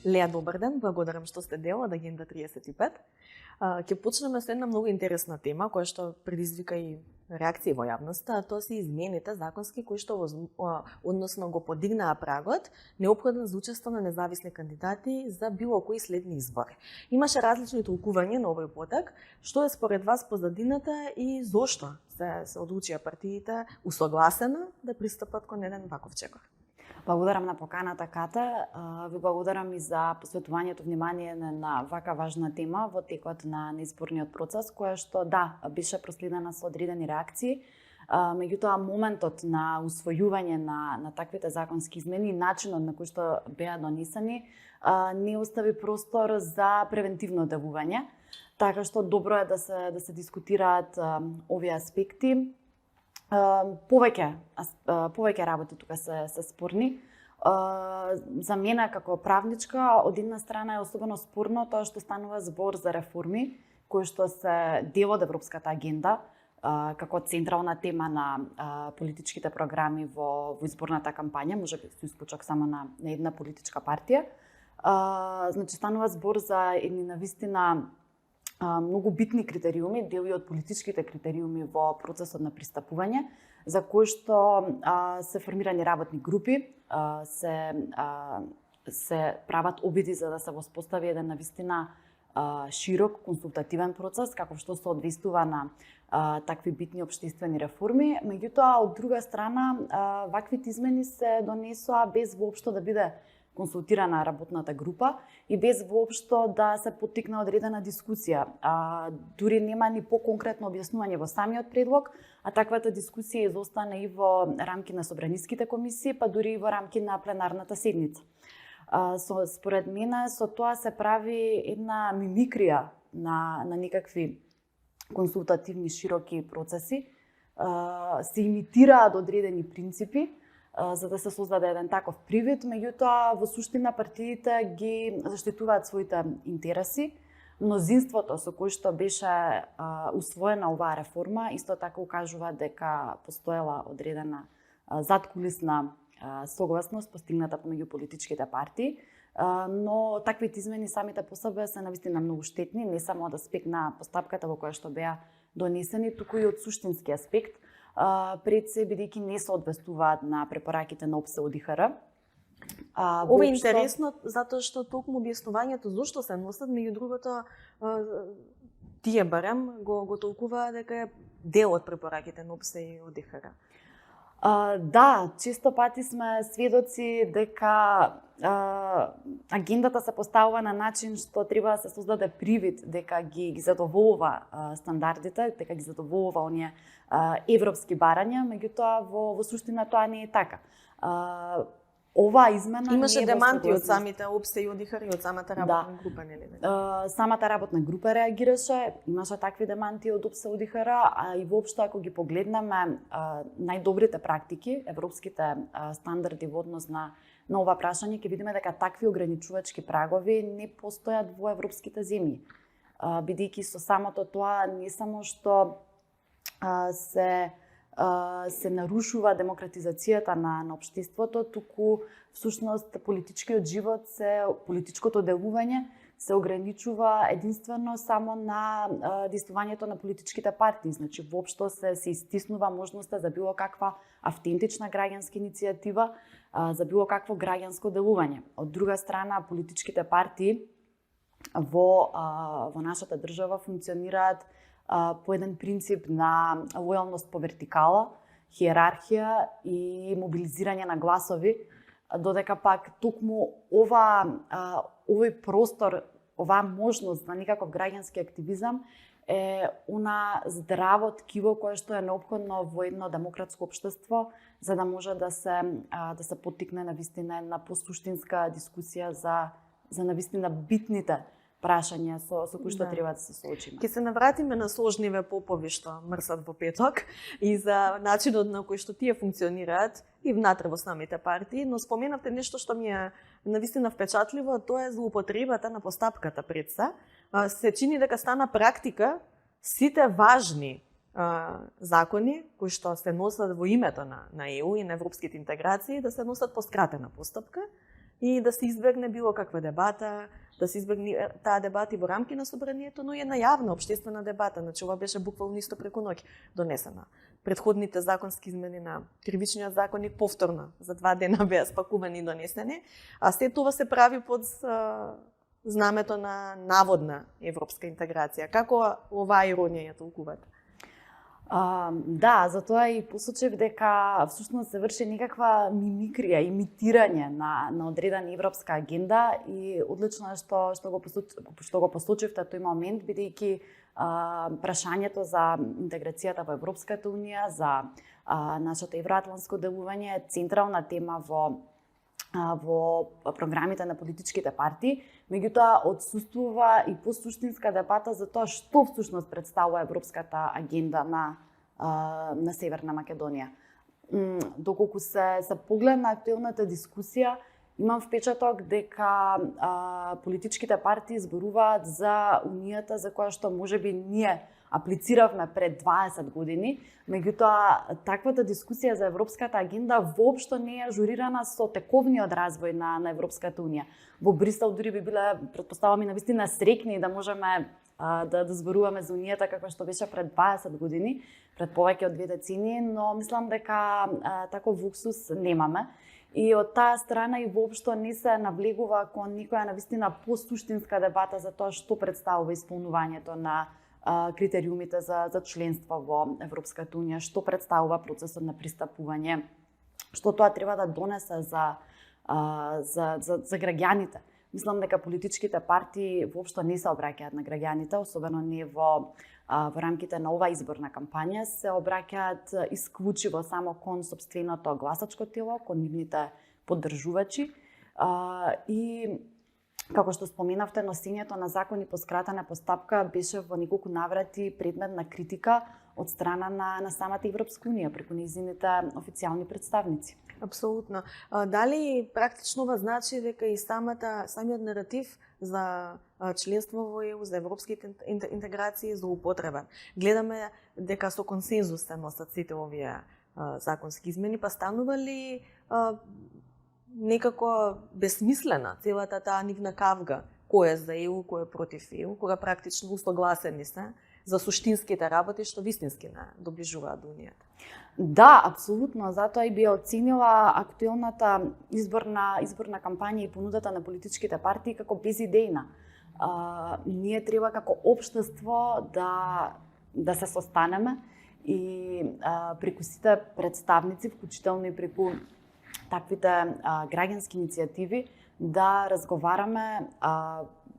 Леа, добар ден, благодарам што сте дел од Агенда 35. Ќе почнеме со една многу интересна тема која што предизвика и реакции во јавноста, а тоа се измените законски кои што односно го подигнаа прагот неопходен за учество на независни кандидати за било кои следни избори. Имаше различни толкувања на овој потек. Што е според вас позадината и зошто се одлучија партиите усогласено да пристапат кон еден ваков чекор? Благодарам на поканата, Ката. Ви благодарам и за посветувањето внимание на вака важна тема во текот на изборниот процес, која што беше проследена со одредени реакции. Меѓутоа, моментот на усвојување на таквите законски измени и начинот на кој што беа донесени не остави простор за превентивно делување. Така што добро е да се дискутираат овие аспекти. Повеќе работи тука се спорни. За мене како правничка, од една страна е особено спорно тоа што станува збор за реформи, кои што се дел од Европската агенда, како централна тема на политичките програми во изборната кампања, можеби со исклучок само на една политичка партија. Значи, станува збор за едни навистина многу битни критериуми, дел и од политичките критериуми во процесот на пристапување, за кои што се формирани работни групи, се прават обиди за да се воспостави еден навистина широк консултативен процес, како што се одвестува на такви битни општествени реформи. Меѓутоа, од друга страна, ваквите измени се донесоа без воопшто да биде консултирана работната група и без воопшто да се поттикне одредена дискусија. Дури нема ни поконкретно објаснување во самиот предлог, а таквата дискусија изостана и во рамки на собраниските комисии, па дури и во рамки на пленарната седница. Според мене, со тоа се прави една мимикрија на некакви консултативни широки процеси, се имитираат одредени принципи, за да се создаде еден таков привид, меѓутоа во суштина партиите ги заштитуваат своите интереси. Мнозинството со кој што беше усвоена оваа реформа исто така укажува дека постоела одредена заткулисна согласност постигната помеѓу политичките партии, но таквите измени самите по себе се навистина многу штетни, не само од аспект на постапката во која што беа донесени, туку и од суштински аспект, пред се бидејќи не се одвестуваат на препораките на ОПСЕ-ОДИХР. Ова е интересно затоа што токму објаснувањето зошто се носат, меѓу другото тие барем го толкуваат дека е дел од препораките на ОПСЕ и ОДИХР. Да, често пати сме сведоци дека агендата се поставува на начин што треба да се создаде привид дека ги задоволува стандардите, дека ги задоволува оние европски барања, меѓутоа во суштина тоа не е така. Оваа измена имаше деманти од самите ОПСЕ и ОДИХР и од самата работна група, нели? Самата работна група реагираше, имаше такви деманти од ОПСЕ и ОДИХР, а и воопшто ако ги погледнеме најдобрите практики, европските стандарди во однос на ова прашање, ќе видиме дека такви ограничувачки прагови не постојат во европските земји. Бидејќи со самото тоа не само што се нарушува демократизацијата на општеството, туку всушност политичкиот живот, политичкото делување се ограничува единствено само на действувањето на политичките партии. Значи, воопшто се истиснува можноста за било каква автентична граѓанска иницијатива, за било какво граѓанско делување. Од друга страна, политичките партии во нашата држава функционираат по еден принцип на лојалност по вертикала, хиерархија и мобилизирање на гласови, додека пак токму овој простор, оваа можност на некаков граѓански активизам е она здраво ткиво кое што е неопходно во едно демократско општество, за да може да се поттикне навистина една посуштинска дискусија за навистина битните прашања со кои што треба да се соочиме. Ќе се навратиме на сложниве попови што мрсат во петок и за начинот на кој што тие функционираат и внатре во самите партии, но споменавте нешто што ми е навистина впечатливо, тоа е злоупотребата на постапката пред се. Се чини дека стана практика сите важни закони кои што се носат во името на ЕУ и на европските интеграции да се носат по скратена постапка и да се избегне било каква дебата, да се избегне таа дебата и во рамки на собранието, но и една јавна општествена дебата. Значи ова беше буквално исто преку ноќ донесена. Предходните законски измени на кривичниот законник повторно за 2 дена беа спакувани и донесени, а се тоа се прави под знамето на наводна европска интеграција. Како оваа иронија ја толкувате? Да, затоа и посочив дека всушност се врши некаква мимикрија, имитирање на одредена европска агенда и одлично е што го посочивте тој момент, бидејќи прашањето за интеграцијата во Европската унија, за нашето евроатлантско делување е централна тема во програмите на политичките партии, меѓутоа отсуствува и посуштинска дебата за тоа што всушност представува европската агенда на Северна Македонија. Доколку се погледна актуелната дискусија, имам впечаток дека политичките партии зборуваат за унијата за која што можеби ние аплициравме пред 20 години, меѓутоа таквата дискусија за европската агенда воопшто не е ажурирана со тековниот развој на Европската унија. Во Брисел дури би биле, претпоставам, и навистина среќни да можеме да зборуваме за унијата како што беше пред 20 години, пред повеќе од 2 децении, но мислам дека таков луксус немаме. И од таа страна и воопшто не се навлегува кон никоја навистина посуштинска дебата за тоа што представува исполнувањето на критериумите за членство во Европската унија, што представува процесот на пристапување, што тоа треба да донесе за граѓаните. Мислам дека политичките партии воопшто не се обраќаат на граѓаните, особено не во рамките на оваа изборна кампања, се обраќаат исклучиво само кон сопственото гласачко тело, кон нивните поддржувачи и како што споменавте, носењето на закони по скратена постапка беше во неколку наврати предмет на критика од страна на самата Европска унија преку нејзините официјални представници. Апсолутно. Дали практично ова значи дека и самиот наратив за членство во ЕУ, за европските интеграции за употреба? Гледаме дека со консензус се носат сите овие законски измени, па станува ли некако безсмислена целата таа нивна кавга, кој е за ЕУ, кој е против ЕУ, кога практично усогласени се за суштинските работи што вистински не доближуваат до унијата? Да, апсолутно, затоа и би оценила актуелната изборна кампања и понудата на политичките партии како безидејна. Ние треба како општество да се состанеме и преку сите представници, вклучително и преку таквите граѓански иницијативи, да разговараме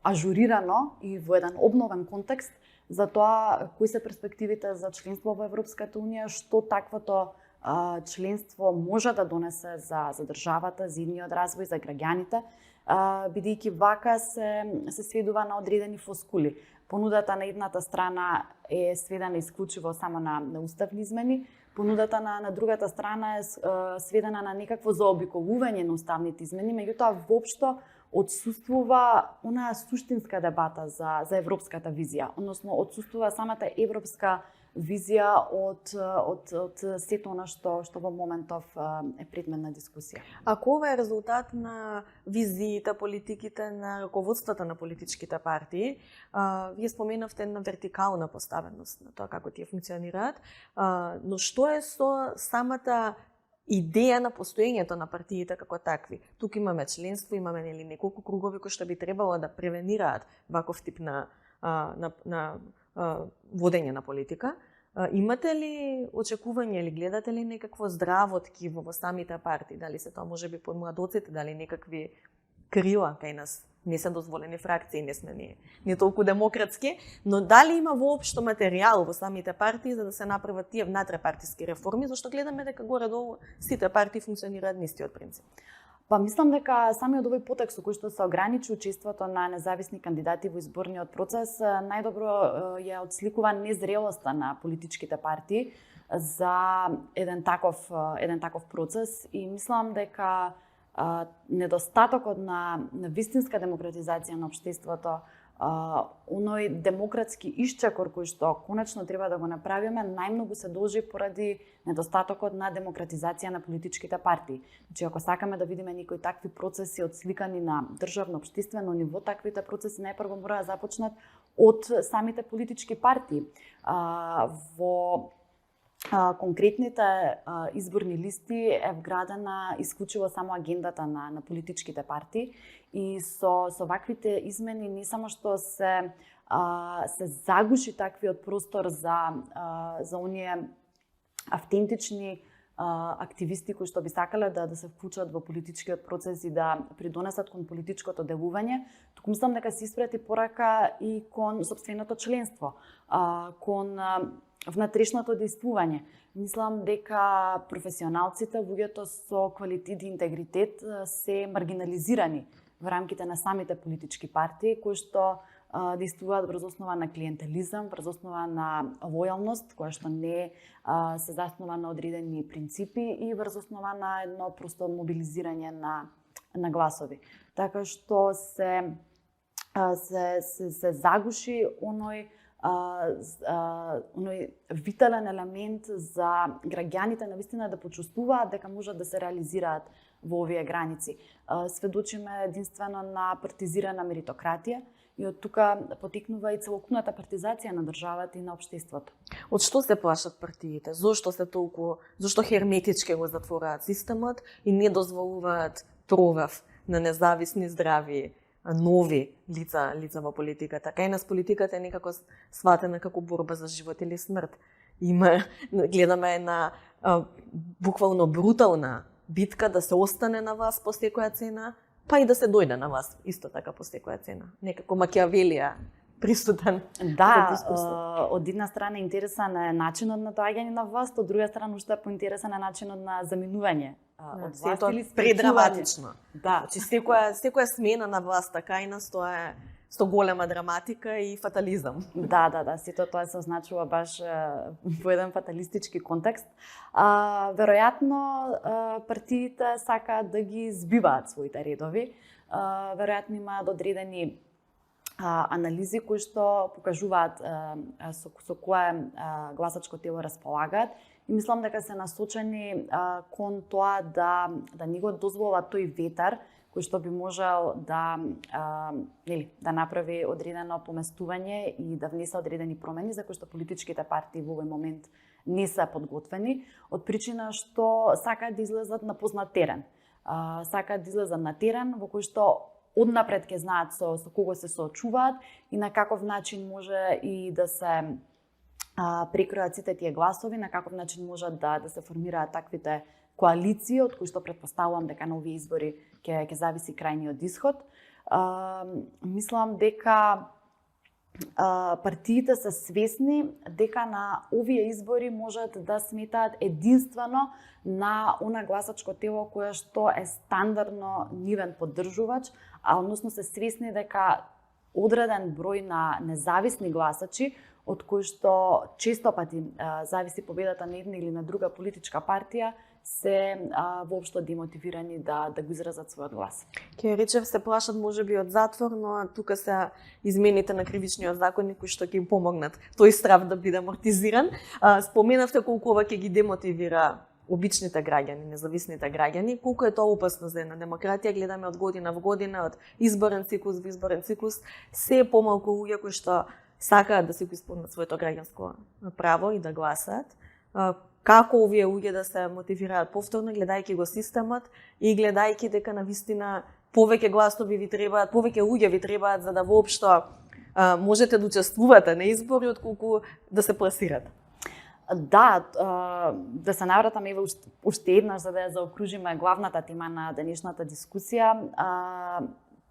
ажурирано и во еден обновен контекст за тоа кои се перспективите за членство во Европската унија, што таквото членство може да донесе за државата, за идниот развој, за граѓаните, бидејќи вака се сведува на одредени флоскули. Понудата на едната страна е сведена исклучиво само на уставни измени, понудата на другата страна е сведена на некакво заобиколување на уставните измени, меѓутоа воопшто отсуствува онаа суштинска дебата за европската визија, односно отсуствува самата европска визија од сето она што во моментов е предмет на дискусија. Ако ова е резултат на визиите, политиките на раководствата на политичките партии, вие споменавте на вертикална поставеност на тоа како тие функционираат, но што е со самата идеја на постоењето на партиите како такви? Тука имаме членство, имаме неколку кругови кои што би требало да превенираат ваков тип на водење на политика. Имате ли очекување или гледате ли некакво здраво ткиво во самите партии? Дали се тоа можеби под младоците, дали некакви крила кај нас не се дозволени фракции, не сме не толку демократски, но дали има воопшто материјал во самите партии за да се направат тие внатре-партиски реформи, зашто гледаме дека горе-долу сите партии функционираат на истиот принцип? Па мислам дека самиот овој потекст со кој што се ограничи учеството на независни кандидати во изборниот процес најдобро ја отсликува незрелоста на политичките партии за еден таков процес и мислам дека недостатокот на вистинска демократизација на општеството оној демократски исчекор кој што конечно треба да го направиме, најмногу се должи поради недостатокот на демократизација на политичките партии. Значи, ако сакаме да видиме некои такви процеси отсликани на државно општествено ниво, таквите процеси најпрво мора да започнат од самите политички партии. Во конкретните изборни листи е вградена исклучиво само агендата на политичките партии и со ваквите измени не само што се загуши таквиот простор за оние автентични активисти кои што би сакале да се вклучат во политичкиот процес и да придонесат кон политичкото делување, туку мислам дека се испрати порака и кон сопственото членство, кон внатрешното действување. Мислам дека професионалците, луѓето со квалитет и интегритет се маргинализирани во рамките на самите политички партии кои што действуваат врз основа на клиентелизам, врз основа на лојалност, која што не се заснова на одредени принципи и врз основа на едно просто мобилизирање на гласови. Така што се загуши оној витален елемент за граѓаните навистина да почувствуваат дека можат да се реализираат во овие граници. Сведочиме единствено на партизирана меритократија и од тука потекнува и целокупната партизација на државата и на општеството. Од што се плашат партиите? Зошто херметички го затвораат системот и не дозволуваат пробав на независни, здрави, нови лица во политиката? Кај нас политиката е некако сватена како борба за живот или смрт. Гледаме една буквално брутална битка да се остане на вас по секоја цена, па и да се дојде на вас исто така по секоја цена. Некако Макиавелија присутен. Да, од една страна интересен е начинот на доаѓање на власт, од друга страна уште поинтересен е начинот на заминување од власт или предраматично. Да, Значи секоја смена на власта кај нас тоа е со голема драматика и фатализам. Да, сето тоа се означува баш во еден фаталистички контекст. Веројатно партиите сакаат да ги збиваат своите редови. Веројатно имаат одредени анализи кои што покажуваат со кое гласачко тело располагаат и мислам дека се насочени кон тоа да не го дозволат тој ветар кој што би можел да направи одредено поместување и да внесе одредени промени за кои што политичките партии во овој момент не се подготвени, од причина што сакаат да излезат на познат терен. Сакаат да излезат на терен во кој што однапред ќе знаат со кого се соочуваат и на каков начин може и да се прекројат сите тие гласови, на каков начин можат да се формираат таквите коалиции, од кои што претпоставувам дека на овие избори ќе зависи крајниот исход. Мислам дека партиите се свесни дека на овие избори можат да сметаат единствено на она гласачко тело кое што е стандардно нивен поддржувач, односно се свесни дека одреден број на независни гласачи, од кои што често пати зависи победата на една или на друга политичка партија, се воопшто демотивирани да го изразат својот глас. Ке речев се плашат можеби од затвор, но тука се измените на кривичниот законник кои што ќе им помогнат тој страв да биде амортизиран. Споменавте колку ова ќе ги демотивира обичните граѓани, независните граѓани, колку е тоа опасно за една демократија. Гледаме од година во година, од изборен циклус во изборен циклус, се помалку луѓе кои што сакаат да си го исполнат своето граѓанско право и да гласаат. Како овие луѓе да се мотивираат повторно, гледајќи го системот и гледајќи дека навистина повеќе гласови ви требаат, повеќе луѓе ви требаат за да воопшто можете да учествувате на избори отколку да се пласирате? Да, да се навратаме уште еднаш за да ја заокружиме главната тема на денешната дискусија.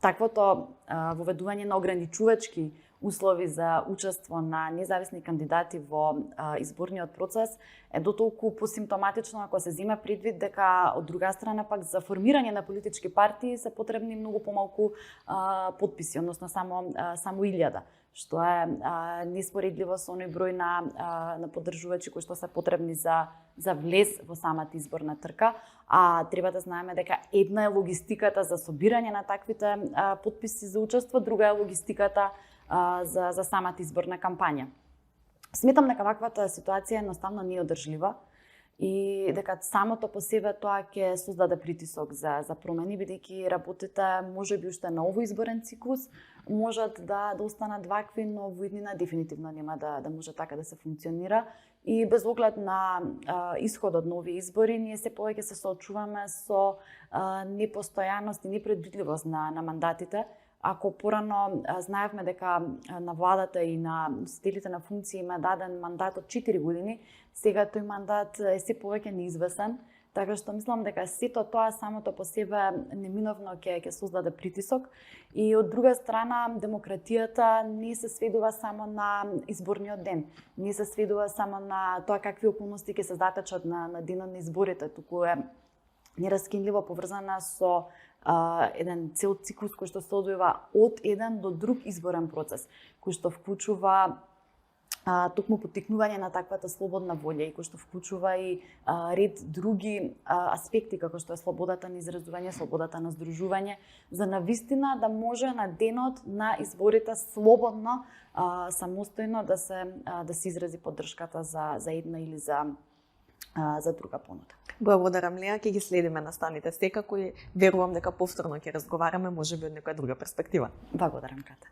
Таквото воведување на ограничувачки услови за учество на независни кандидати во изборниот процес е дотолку посимптоматично ако се зима предвид дека од друга страна пак за формирање на политички партии се потребни многу помалку потписи, односно само 1000, што е неспоредливо со оној број на поддржувачи кои што се потребни за влез во самата изборна трка. Треба да знаеме дека една е логистиката за собирање на таквите потписи за учество, друга е логистиката за самата изборна кампања. Сметам дека ваквата ситуација едноставно не е одржлива и дека самото по себе тоа ќе создаде притисок за промени, бидејќи работите можеби уште на овој изборен циклус можат да останат вакви, но во иднина дефинитивно нема да може така да се функционира. И без оглед на исходот на овие избори, ние се повеќе се соочуваме со непостојаност и непредвидливост на мандатите. Ако порано знаевме дека на владата и на носителите на функции има даден мандат од 4 години, сега тој мандат е се повеќе неизвесен, така што мислам дека сето тоа самото по себе неминовно ќе создаде притисок. И од друга страна, демократијата не се сведува само на изборниот ден, не се сведува само на тоа какви околности ќе се затечат на денот на изборите, туку е нераскинливо поврзана со еден цел циклус кој што се одвива од еден до друг изборен процес, кој што вклучува токму поттикнување на таквата слободна волја и кој што вклучува и ред други аспекти, како што е слободата на изразување, слободата на здружување, за навистина да може на денот на изборите слободно, самостојно да се изрази поддршката за една или за друга понуда. Благодарам, Леа, ќе ги следиме настаните секако и верувам дека повторно ќе разговараме, можеби од некоја друга перспектива. Благодарам, Ката.